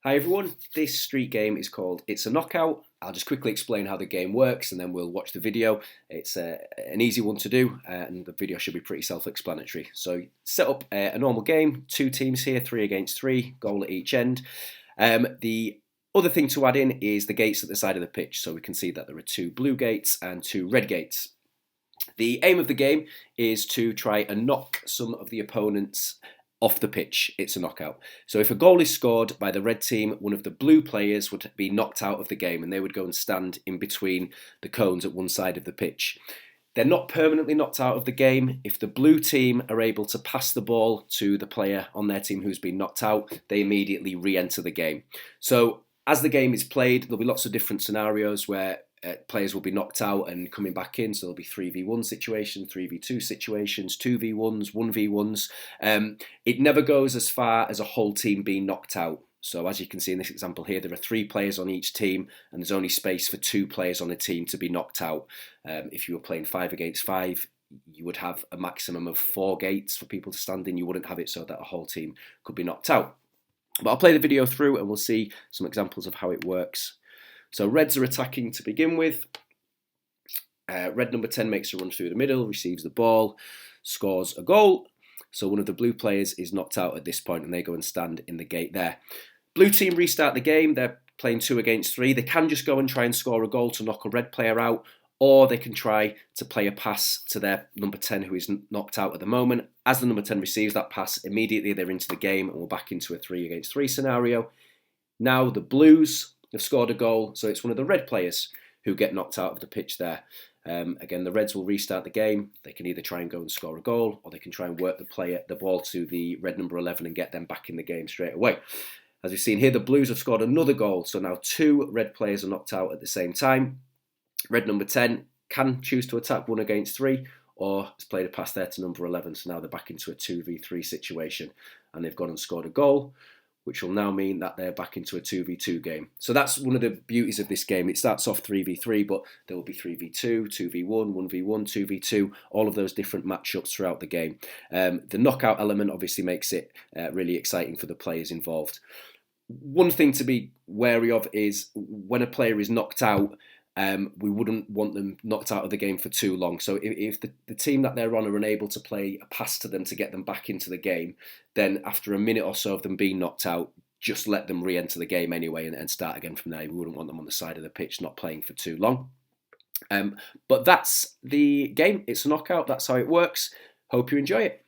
Hi everyone, this street game is called It's a Knockout. I'll just quickly explain how the game works and then we'll watch the video. It's an easy one to do and the video should be pretty self-explanatory. So set up a normal game, two teams here, 3 against 3, goal at each end. The other thing to add in is the gates at the side of the pitch. So we can see that there are 2 blue gates and 2 red gates. The aim of the game is to try and knock some of the opponents off the pitch. It's a knockout. So if a goal is scored by the red team, one of the blue players would be knocked out of the game and they would go and stand in between the cones at one side of the pitch. They're not permanently knocked out of the game. If the blue team are able to pass the ball to the player on their team who's been knocked out, they immediately re-enter the game. So as the game is played, there'll be lots of different scenarios where players will be knocked out and coming back in. So there'll be 3v1 situations, 3v2 situations, 2v1s, 1v1s. It never goes as far as a whole team being knocked out. So as you can see in this example here, there are 3 players on each team and there's only space for 2 players on a team to be knocked out. If you were playing 5 against 5, you would have a maximum of 4 gates for people to stand in. You wouldn't have it so that a whole team could be knocked out. But I'll play the video through and we'll see some examples of how it works. So reds are attacking to begin with. Red number 10 makes a run through the middle, receives the ball, scores a goal. So one of the blue players is knocked out at this point and they go and stand in the gate there. Blue team restart the game. They're playing 2 against 3. They can just go and try and score a goal to knock a red player out, or they can try to play a pass to their number 10 who is knocked out at the moment. As the number 10 receives that pass, immediately they're into the game and we're back into a 3 against 3 scenario. Now the blues have scored a goal, so it's one of the red players who get knocked out of the pitch there. Again, the reds will restart the game. They can either try and go and score a goal, or they can try and work the ball to the red number 11 and get them back in the game straight away. As we've seen here, the blues have scored another goal, so now 2 red players are knocked out at the same time. Red number 10 can choose to attack 1 against 3, or has played a pass there to number 11, so now they're back into a 2v3 situation, and they've gone and scored a goal, which will now mean that they're back into a 2v2 game. So that's one of the beauties of this game. It starts off 3v3, but there will be 3v2, 2v1, 1v1, 2v2, all of those different matchups throughout the game. The knockout element obviously makes it really exciting for the players involved. One thing to be wary of is when a player is knocked out, we wouldn't want them knocked out of the game for too long. So if the team that they're on are unable to play a pass to them to get them back into the game, then after a minute or so of them being knocked out, just let them re-enter the game anyway and start again from there. We wouldn't want them on the side of the pitch not playing for too long. But that's the game. It's a knockout. That's how it works. Hope you enjoy it.